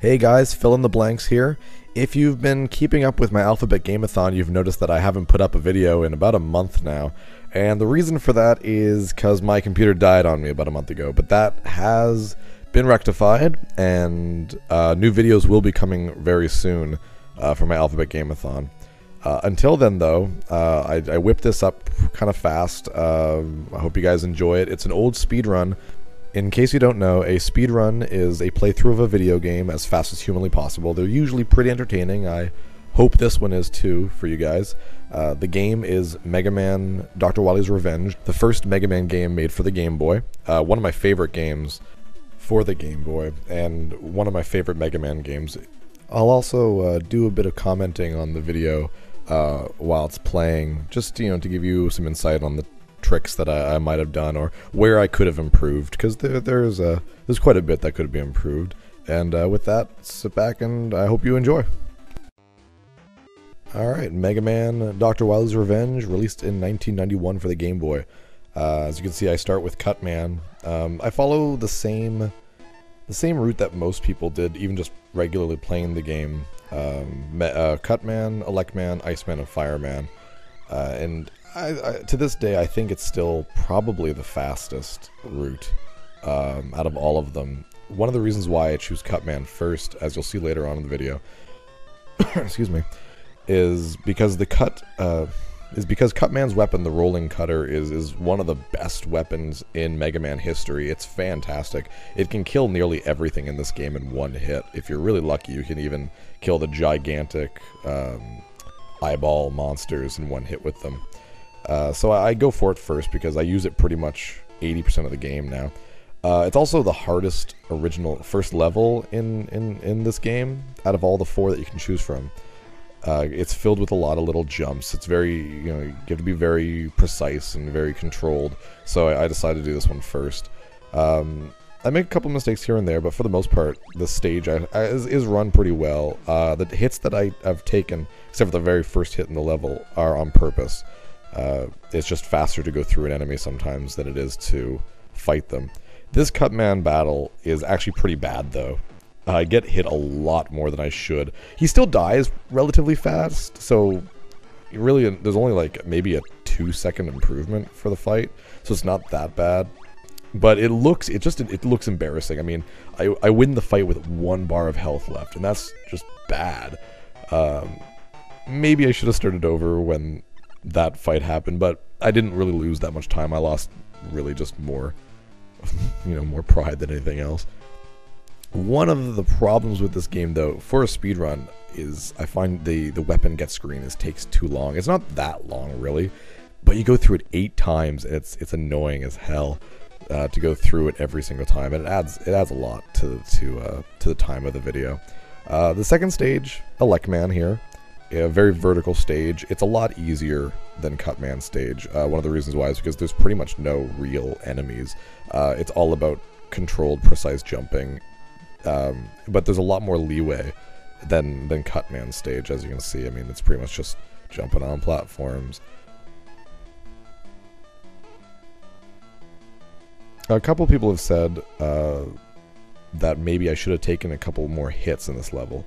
Hey guys, PhilInTheBlanks here. If you've been keeping up with my Alphabet Gameathon, you've noticed that I haven't put up a video in about a month now. And the reason for that is because my computer died on me about a month ago, but that has been rectified, and new videos will be coming very soon for my Alphabet Gameathon. Until then, though, I whipped this up kind of fast. I hope you guys enjoy it. It's an old speedrun. In case you don't know, a speedrun is a playthrough of a video game as fast as humanly possible. They're usually pretty entertaining. I hope this one is too for you guys. The game is Mega Man Dr. Wily's Revenge, the first Mega Man game made for the Game Boy. One of my favorite games for the Game Boy, and one of my favorite Mega Man games. I'll also do a bit of commenting on the video while it's playing, just to give you some insight on the tricks that I might have done or where I could have improved, because there's quite a bit that could be improved. And with that, sit back and I hope you enjoy. Alright, Mega Man Dr. Wily's Revenge, released in 1991 for the Game Boy. As you can see, I start with Cutman. I follow the same route that most people did, even just regularly playing the game. Cutman, Electman, Iceman, and Fireman. And to this day, I think it's still probably the fastest route out of all of them. One of the reasons why I choose Cutman first, as you'll see later on in the video, excuse me, is because Cutman's weapon, the rolling cutter, is one of the best weapons in Mega Man history. It's fantastic. It can kill nearly everything in this game in one hit. If you're really lucky, you can even kill the gigantic eyeball monsters in one hit with them. So I go for it first because I use it pretty much 80% of the game now. It's also the hardest original first level in this game out of all the 4 that you can choose from. It's filled with a lot of little jumps. It's very, you have to be very precise and very controlled. So I decided to do this one first. I make a couple mistakes here and there, but for the most part, the stage is run pretty well. The hits that I've taken, except for the very first hit in the level, are on purpose. It's just faster to go through an enemy sometimes than it is to fight them. This Cutman battle is actually pretty bad, though. I get hit a lot more than I should. He still dies relatively fast, so really there's only like maybe a 2-second improvement for the fight, so it's not that bad. But it looks embarrassing. I mean, I win the fight with 1 bar of health left, and that's just bad. Maybe I should have started over when that fight happened, but I didn't really lose that much time. I lost really just more, more pride than anything else. One of the problems with this game, though, for a speedrun, is I find the weapon get screen takes too long. It's not that long, really, but you go through it 8 times, and it's annoying as hell to go through it every single time, and it adds a lot to the time of the video. The second stage, Electman here, a very vertical stage. It's a lot easier than Cutman stage. One of the reasons why is because there's pretty much no real enemies. It's all about controlled, precise jumping. But there's a lot more leeway than Cutman stage, as you can see. I mean, it's pretty much just jumping on platforms. A couple people have said that maybe I should have taken a couple more hits in this level.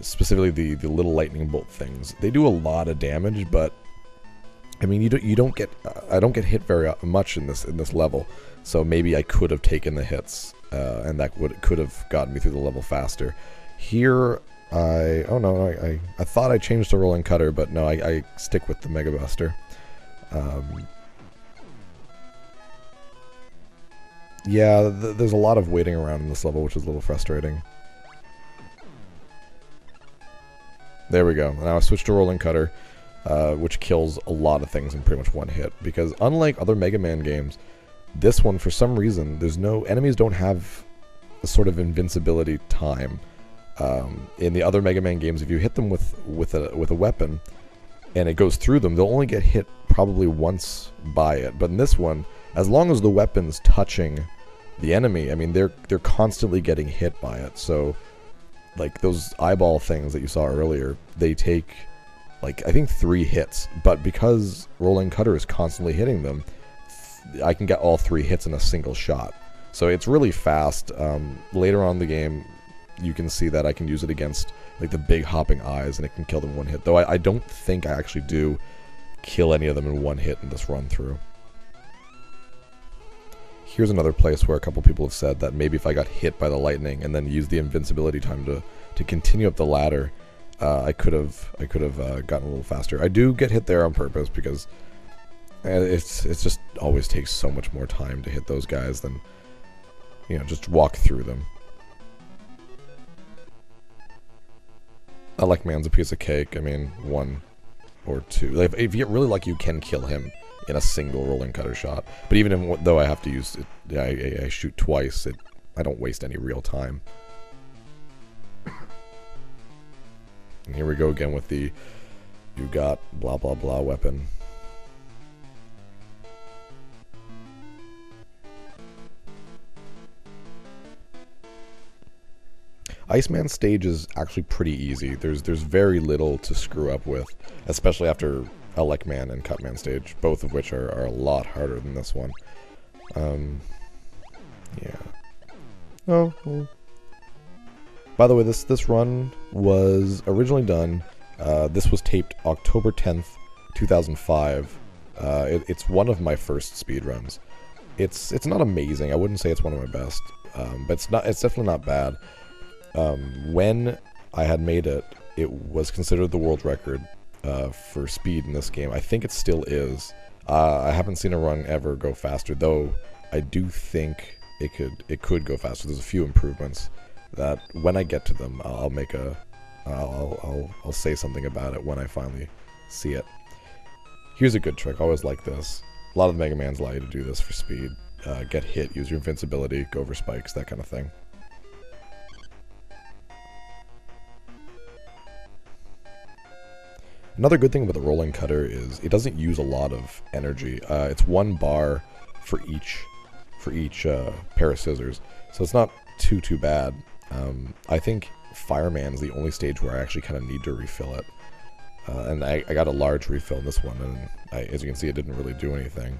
Specifically the little lightning bolt things. They do a lot of damage, but I mean, you don't get I don't get hit very much in this level. So maybe I could have taken the hits, and that could have gotten me through the level faster. Here, I thought I changed the rolling cutter, but no, I stick with the Mega Buster. Yeah, there's a lot of waiting around in this level, which is a little frustrating. There we go. Now I switched to rolling cutter, which kills a lot of things in pretty much one hit. Because unlike other Mega Man games, this one, for some reason, enemies don't have a sort of invincibility time. In the other Mega Man games, if you hit them with a weapon and it goes through them, they'll only get hit probably once by it. But in this one, as long as the weapon's touching the enemy, I mean, they're constantly getting hit by it. So, like those eyeball things that you saw earlier, they take, like, I think 3 hits. But because rolling cutter is constantly hitting them, I can get all 3 hits in a single shot. So it's really fast. Later on in the game, you can see that I can use it against like the big hopping eyes, and it can kill them in one hit. Though I don't think I actually do kill any of them in one hit in this run through. Here's another place where a couple people have said that maybe if I got hit by the lightning and then used the invincibility time to continue up the ladder, I could have gotten a little faster. I do get hit there on purpose because it's just always takes so much more time to hit those guys than, you know, just walk through them. Like Man's a piece of cake. I mean, 1 or 2. Like, if you get really lucky, you can kill him in a single rolling cutter shot. But even though I have to use it, I shoot twice, I don't waste any real time. And here we go again with the you got blah blah blah weapon. Iceman stage is actually pretty easy. There's very little to screw up with, especially after Elecman and Cutman stage, both of which are a lot harder than this one. Yeah. Oh. Well. By the way, this run was originally done. This was taped October 10th, 2005. It's one of my first speedruns. It's not amazing. I wouldn't say it's one of my best, but it's definitely not bad. When I had made it, it was considered the world record for speed in this game. I think it still is. I haven't seen a run ever go faster, though I do think it could go faster. There's a few improvements that when I get to them, I'll say something about it when I finally see it. Here's a good trick. I always like this. A lot of the Mega Mans allow you to do this for speed. Get hit, use your invincibility, go over spikes, that kind of thing. Another good thing about the rolling cutter is it doesn't use a lot of energy. It's 1 bar for each pair of scissors, so it's not too bad. I think Fireman's the only stage where I actually kind of need to refill it, and I got a large refill in this one, and as you can see, it didn't really do anything.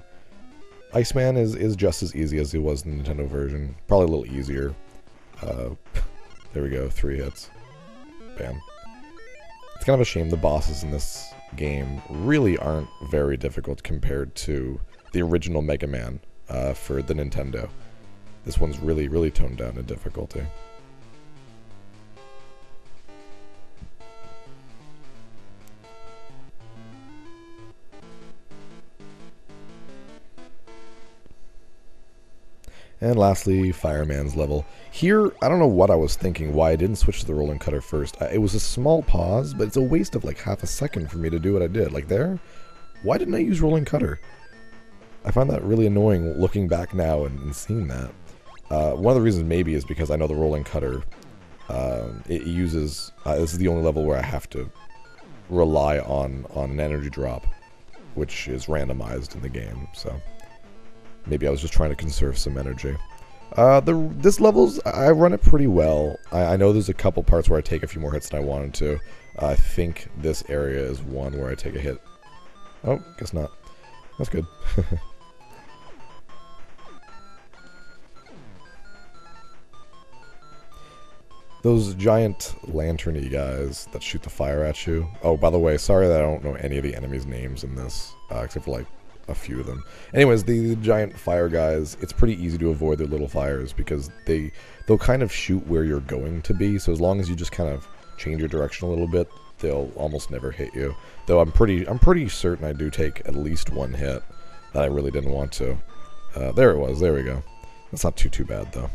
Iceman is just as easy as it was in the Nintendo version, probably a little easier. There we go, 3 hits, bam. It's kind of a shame the bosses in this game really aren't very difficult compared to the original Mega Man for the Nintendo. This one's really toned down in difficulty. And lastly, Fireman's level. Here, I don't know what I was thinking, why I didn't switch to the rolling cutter first. It was a small pause, but it's a waste of like half a second for me to do what I did. Like there, why didn't I use rolling cutter? I find that really annoying looking back now and seeing that. One of the reasons maybe is because I know the rolling cutter, it uses, this is the only level where I have to rely on an energy drop, which is randomized in the game, so maybe I was just trying to conserve some energy. This level's, I run it pretty well. I know there's a couple parts where I take a few more hits than I wanted to. I think this area is one where I take a hit. Oh, guess not. That's good. Those giant lantern-y guys that shoot the fire at you. Oh, by the way, sorry that I don't know any of the enemies' names in this, except for like a few of them. Anyways, the giant fire guys, it's pretty easy to avoid their little fires because they'll kind of shoot where you're going to be, so as long as you just kind of change your direction a little bit, they'll almost never hit you. Though I'm pretty certain I do take at least one hit that I really didn't want to. There it was, there we go. That's not too bad though.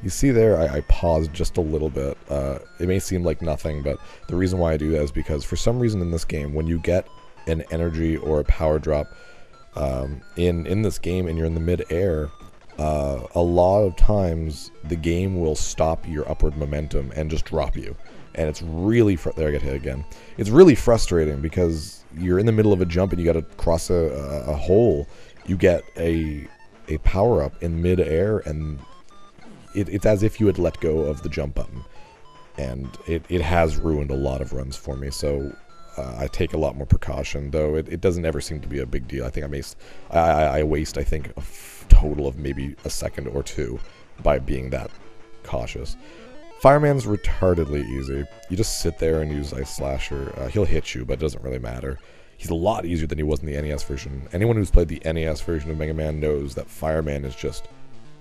You see there, I paused just a little bit. It may seem like nothing, but the reason why I do that is because for some reason in this game, when you get an energy or a power drop in this game and you're in the mid-air, a lot of times the game will stop your upward momentum and just drop you. And it's really, there I get hit again. It's really frustrating because you're in the middle of a jump and you gotta cross a hole. You get a power-up in mid-air and it's as if you had let go of the jump button, and it has ruined a lot of runs for me. So I take a lot more precaution, though it doesn't ever seem to be a big deal. I think I waste, I think, a total of maybe a second or two by being that cautious. Fireman's retardedly easy. You just sit there and use Ice Slasher. He'll hit you, but it doesn't really matter. He's a lot easier than he was in the NES version. Anyone who's played the NES version of Mega Man knows that Fireman is just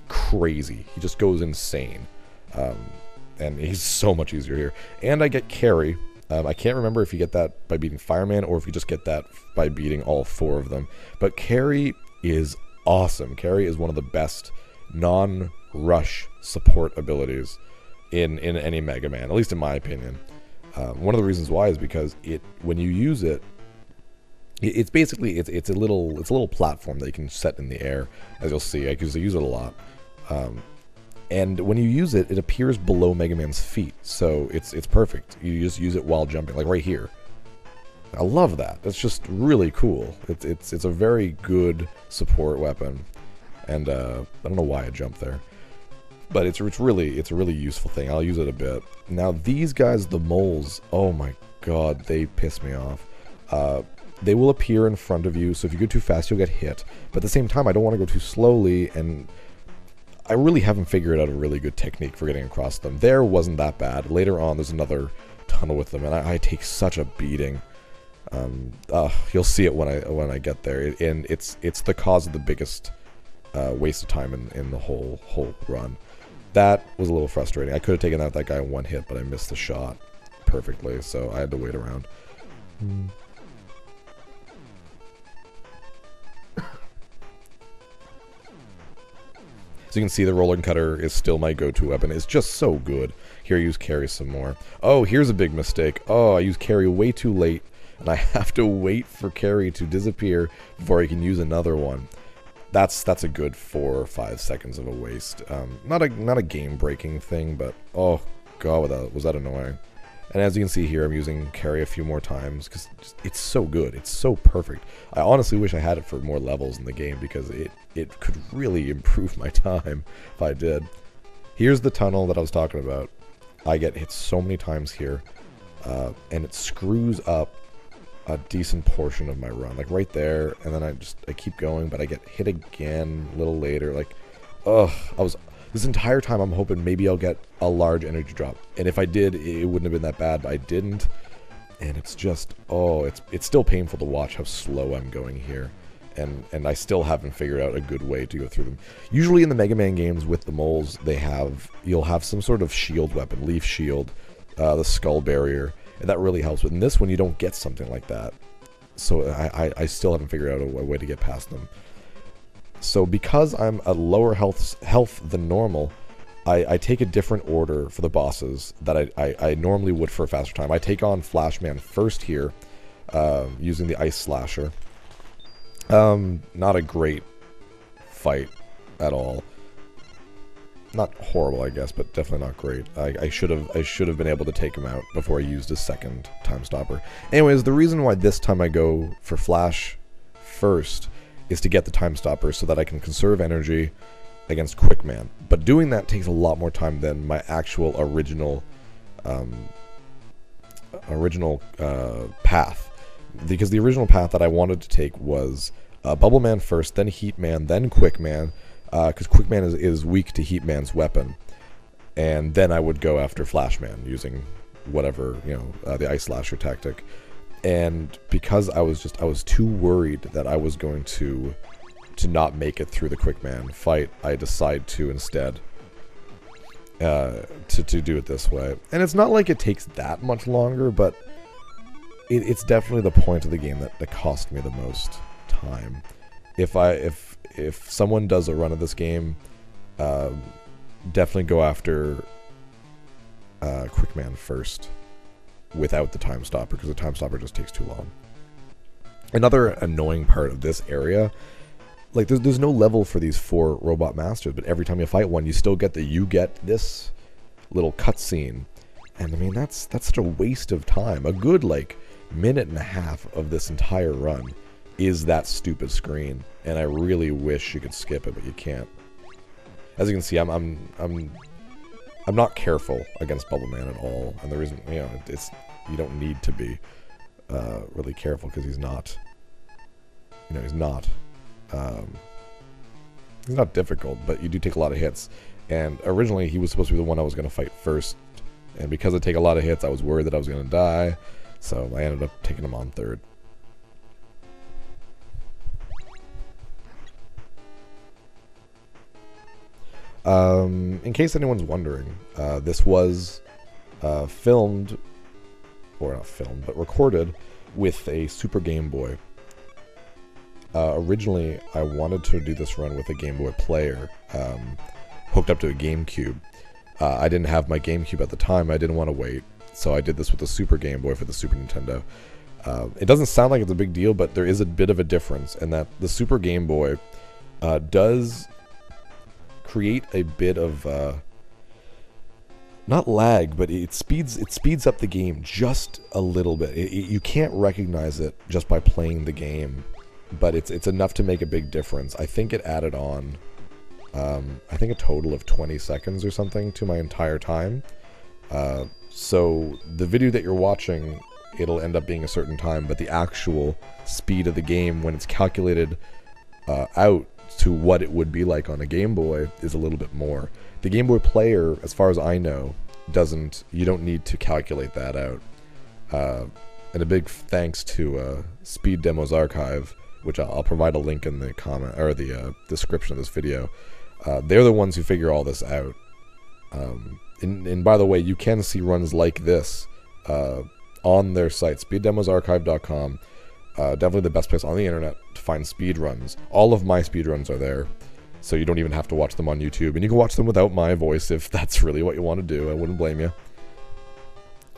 crazy. He just goes insane. And he's so much easier here. And I get Carry. I can't remember if you get that by beating Fireman or if you just get that by beating all 4 of them. But Carry is awesome. Carry is one of the best non-rush support abilities in any Mega Man, at least in my opinion. One of the reasons why is because when you use it, it's basically it's a little platform that you can set in the air, as you'll see, because I use it a lot. And when you use it, it appears below Mega Man's feet, so it's perfect. You just use it while jumping, like right here. I love that. That's just really cool. It's a very good support weapon, and I don't know why I jumped there, but it's a really useful thing. I'll use it a bit. Now these guys, the moles, oh my god, they piss me off. They will appear in front of you, so if you go too fast, you'll get hit. But at the same time, I don't want to go too slowly, and I really haven't figured out a really good technique for getting across them. There wasn't that bad. Later on, there's another tunnel with them, and I take such a beating. You'll see it when I get there, and it's the cause of the biggest waste of time in the whole run. That was a little frustrating. I could have taken out that guy in one hit, but I missed the shot perfectly, so I had to wait around. So you can see the Rolling Cutter is still my go-to weapon. It's just so good. Here, I use Carry some more. Oh, here's a big mistake. Oh, I use Carry way too late, and I have to wait for Carry to disappear before I can use another one. That's a good 4 or 5 seconds of a waste. Not a game-breaking thing, but oh god, was that annoying. And as you can see here, I'm using Carry a few more times because it's so good. It's so perfect. I honestly wish I had it for more levels in the game because it could really improve my time if I did. Here's the tunnel that I was talking about. I get hit so many times here, and it screws up a decent portion of my run. Like right there, and then I keep going, but I get hit again a little later. Like, ugh, this entire time I'm hoping maybe I'll get a large energy drop. And if I did, it wouldn't have been that bad, but I didn't. And it's just, oh, it's still painful to watch how slow I'm going here. And I still haven't figured out a good way to go through them. Usually in the Mega Man games with the moles, you'll have some sort of shield weapon, leaf shield, the skull barrier, and that really helps. But in this one, you don't get something like that. So I still haven't figured out a way to get past them. So because I'm at lower health than normal, I take a different order for the bosses that I normally would for a faster time. I take on Flashman first here, using the Ice Slasher. Not a great fight at all. Not horrible, I guess, but definitely not great. I should have been able to take him out before I used his second time stopper. Anyways, the reason why this time I go for Flash first is to get the time stopper so that I can conserve energy against Quickman. But doing that takes a lot more time than my actual original path. Because the original path that I wanted to take was Bubble Man first, then Heat Man, then Quickman, because Quickman is weak to Heat Man's weapon. And then I would go after Flashman using whatever, the Ice Slasher tactic. And because I was too worried that I was going to not make it through the Quickman fight, I decide to instead to do it this way. And it's not like it takes that much longer, but it's definitely the point of the game that cost me the most time. If someone does a run of this game, definitely go after Quickman first without the time stopper, because the time stopper just takes too long. Another annoying part of this area, like there's no level for these 4 robot masters, but every time you fight one, you still get this little cutscene, and I mean that's such a waste of time. A good minute and a half of this entire run is that stupid screen, and I really wish you could skip it, but you can't. As you can see, I'm not careful against Bubble Man at all, and the reason, it's you don't need to be. really careful because he's not, he's not difficult, but you do take a lot of hits. And originally he was supposed to be the one I was going to fight first, and because I take a lot of hits, I was worried that I was going to die, so I ended up taking him on third. In case anyone's wondering, this was filmed, or not filmed, but recorded with a Super Game Boy. Originally, I wanted to do this run with a Game Boy player, hooked up to a GameCube. I didn't have my GameCube at the time. I didn't want to wait, so I did this with the Super Game Boy for the Super Nintendo. It doesn't sound like it's a big deal, but there is a bit of a difference in that the Super Game Boy does create a bit of not lag, but it speeds up the game just a little bit. You can't recognize it just by playing the game, but it's enough to make a big difference. I think it added on I think a total of 20 seconds or something to my entire time. So the video that you're watching, it'll end up being a certain time, but the actual speed of the game when it's calculated out to what it would be like on a Game Boy is a little bit more. The Game Boy player, as far as I know, you don't need to calculate that out. And a big thanks to Speed Demos Archive, which I'll provide a link in the comment or the description of this video. They're the ones who figure all this out. And by the way, you can see runs like this on their site, speeddemosarchive.com. Definitely the best place on the internet to find speedruns. All of my speedruns are there, so you don't even have to watch them on YouTube. And you can watch them without my voice if that's really what you want to do. I wouldn't blame you.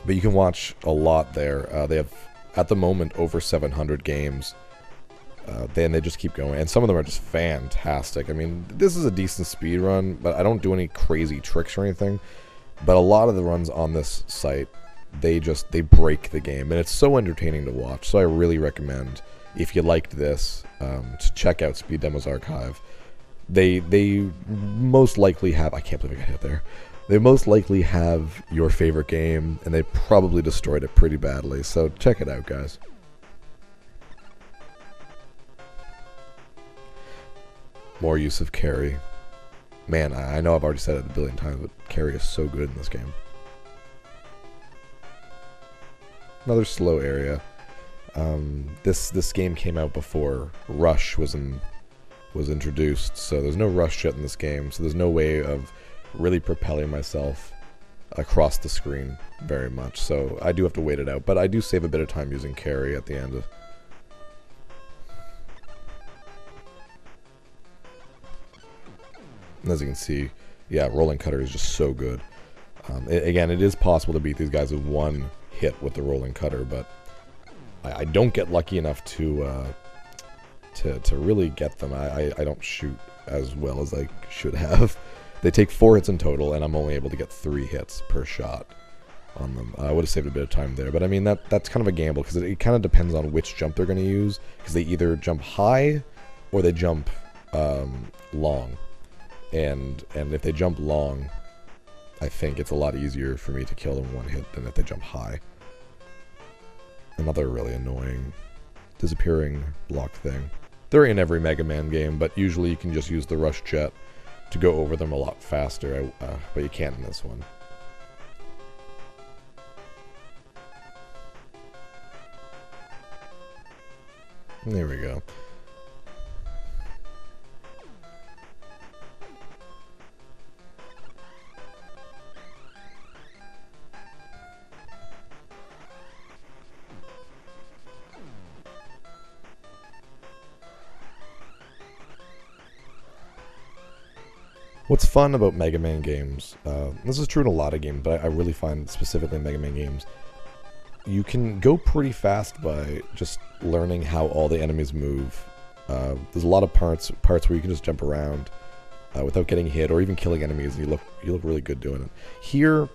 But you can watch a lot there. They have, at the moment, over 700 games. Then they just keep going, and some of them are just fantastic. I mean, this is a decent speed run, but I don't do any crazy tricks or anything. But a lot of the runs on this site, they break the game, and it's so entertaining to watch. So I really recommend, if you liked this, to check out Speed Demos Archive. They most likely have, I can't believe I got hit there. They most likely have your favorite game, and they probably destroyed it pretty badly. So check it out, guys. More use of carry. Man, I know I've already said it a billion times, but carry is so good in this game. Another slow area. This game came out before Rush was introduced, so there's no rush yet in this game, so there's no way of really propelling myself across the screen very much, so I do have to wait it out, but I do save a bit of time using carry at the end. And as you can see, yeah, Rolling Cutter is just so good. Again, it is possible to beat these guys with one hit with the Rolling Cutter, but I don't get lucky enough to really get them. I don't shoot as well as I should have. They take 4 hits in total, and I'm only able to get 3 hits per shot on them. I would have saved a bit of time there, but I mean, that's kind of a gamble, because it kind of depends on which jump they're going to use, because they either jump high or they jump long. And if they jump long, I think it's a lot easier for me to kill them one hit than if they jump high. Another really annoying disappearing block thing. They're in every Mega Man game, but usually you can just use the Rush Jet to go over them a lot faster, but you can't in this one. There we go. What's fun about Mega Man games, this is true in a lot of games, but I really find specifically in Mega Man games, you can go pretty fast by just learning how all the enemies move. There's a lot of parts where you can just jump around without getting hit or even killing enemies, and you look really good doing it. Here,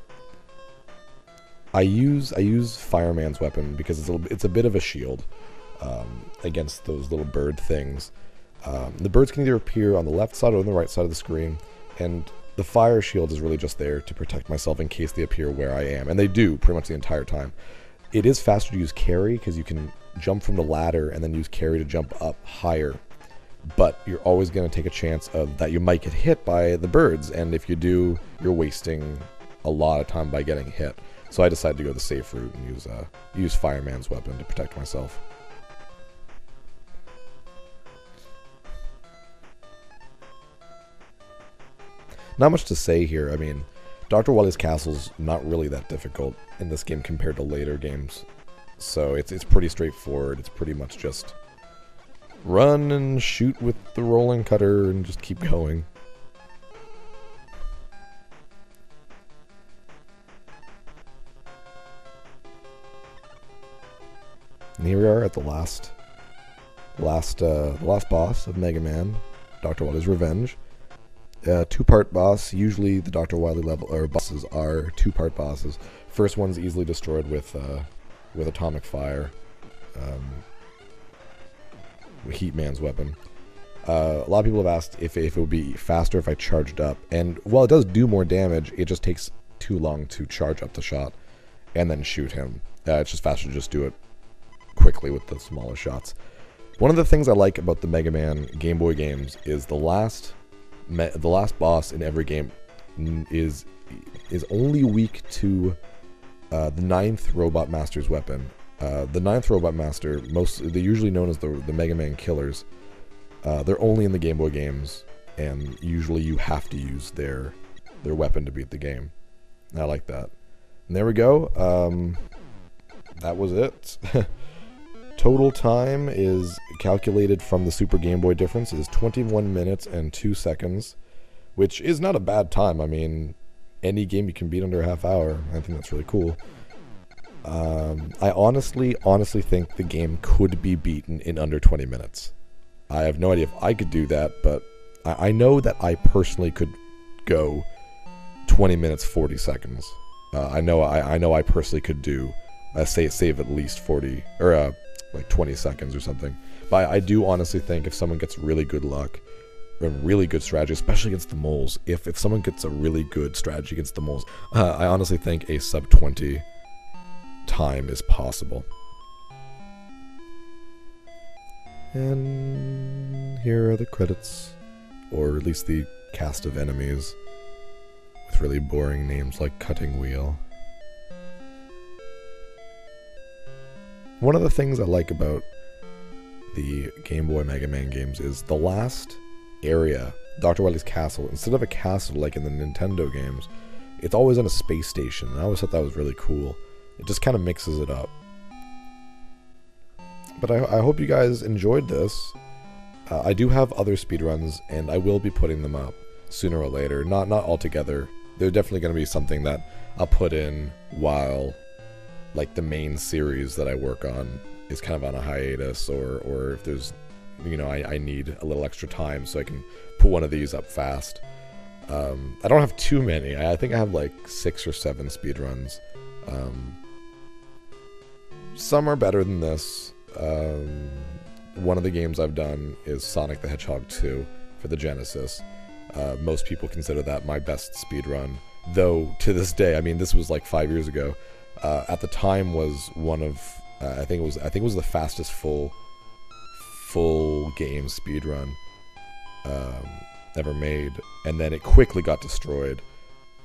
I use Fireman's weapon because it's a bit of a shield against those little bird things. The birds can either appear on the left side or on the right side of the screen. And the fire shield is really just there to protect myself in case they appear where I am. And they do pretty much the entire time. It is faster to use carry because you can jump from the ladder and then use carry to jump up higher. But you're always going to take a chance of that you might get hit by the birds, and if you do, you're wasting a lot of time by getting hit. So I decided to go the safe route and use Fireman's weapon to protect myself. Not much to say here. I mean, Dr. Wily's Castle's not really that difficult in this game compared to later games. So it's pretty straightforward. It's pretty much just run and shoot with the rolling cutter and just keep going. And here we are at the last boss of Mega Man, Dr. Wily's Revenge. Two-part boss. Usually the Dr. Wily level or bosses are two-part bosses. First one's easily destroyed with atomic fire. Heatman's weapon. A lot of people have asked if it would be faster if I charged up, and while it does do more damage, it just takes too long to charge up the shot and then shoot him. It's just faster to just do it quickly with the smaller shots. One of the things I like about the Mega Man Game Boy games is the last boss in every game is only weak to the 9th Robot Master's weapon. The 9th Robot Master, they're usually known as the Mega Man Killers. They're only in the Game Boy games, and usually you have to use their weapon to beat the game. I like that. And there we go. That was it. Total time is calculated from the Super Game Boy difference is 21 minutes and 2 seconds, which is not a bad time. I mean, any game you can beat under a half hour. I think that's really cool. I honestly think the game could be beaten in under 20 minutes. I have no idea if I could do that, but I know that I personally could go 20 minutes 40 seconds. I know I personally could do save at least 40 or like 20 seconds or something. But I do honestly think if someone gets really good luck and really good strategy, especially against the moles, if someone gets a really good strategy against the moles, I honestly think a sub 20 time is possible. And here are the credits, or at least the cast of enemies with really boring names like Cutting Wheel. One of the things I like about the Game Boy Mega Man games is the last area, Dr. Wily's Castle, instead of a castle like in the Nintendo games, it's always on a space station. I always thought that was really cool. It just kind of mixes it up. But I hope you guys enjoyed this. I do have other speedruns, and I will be putting them up sooner or later. Not all together. They're definitely going to be something that I'll put in while like the main series that I work on is kind of on a hiatus, or if there's, you know, I need a little extra time so I can put one of these up fast. I don't have too many. I think I have like 6 or 7 speedruns. Some are better than this. One of the games I've done is Sonic the Hedgehog 2 for the Genesis. Most people consider that my best speedrun, though to this day, I mean, this was like 5 years ago. At the time was one of I think it was the fastest full game speedrun ever made, and then it quickly got destroyed.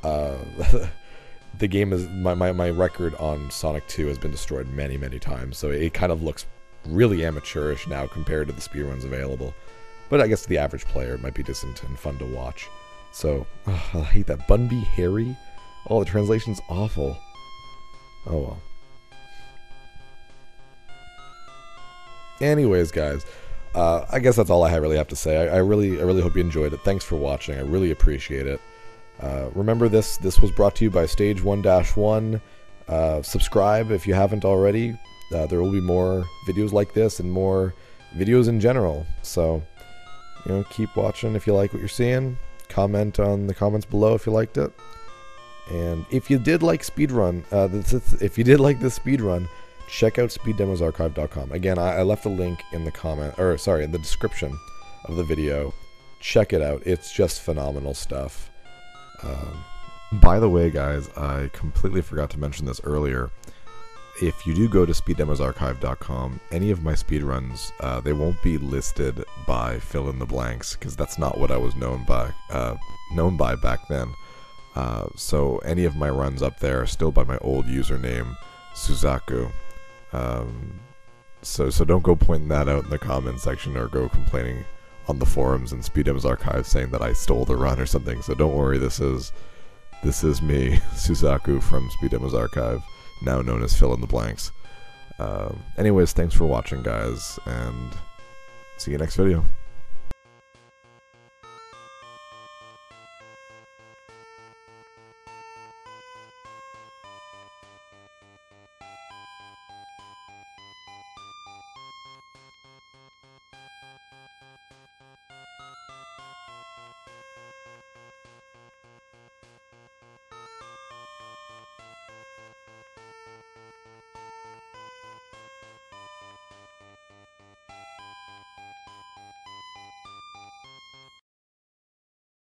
The game is my record on Sonic 2 has been destroyed many times, so it kind of looks really amateurish now compared to the speedruns available. But I guess to the average player it might be decent and fun to watch. So I hate that Bunby Harry. Oh, the translation's awful. Oh well. Anyways, guys, I guess that's all I really have to say. I really hope you enjoyed it. Thanks for watching. I really appreciate it. Remember, this was brought to you by Stage 1-1. Subscribe if you haven't already. There will be more videos like this and more videos in general. So, you know, keep watching if you like what you're seeing. Comment on the comments below if you liked it. And if you did like Speedrun, if you did like this speedrun, check out speeddemosarchive.com. Again, I left a link in the in the description of the video. Check it out. It's just phenomenal stuff. By the way, guys, I completely forgot to mention this earlier. if you do go to speeddemosarchive.com, any of my speedruns, they won't be listed by PhilInTheBlanks, because that's not what I was known by back then. So any of my runs up there are still by my old username, Suzaku. So don't go pointing that out in the comment section, or go complaining on the forums and Speed Demos Archive saying that I stole the run or something. So don't worry, this is me, Suzaku from Speed Demos Archive, now known as PhilInTheBlanks. Anyways, thanks for watching, guys, and see you next video.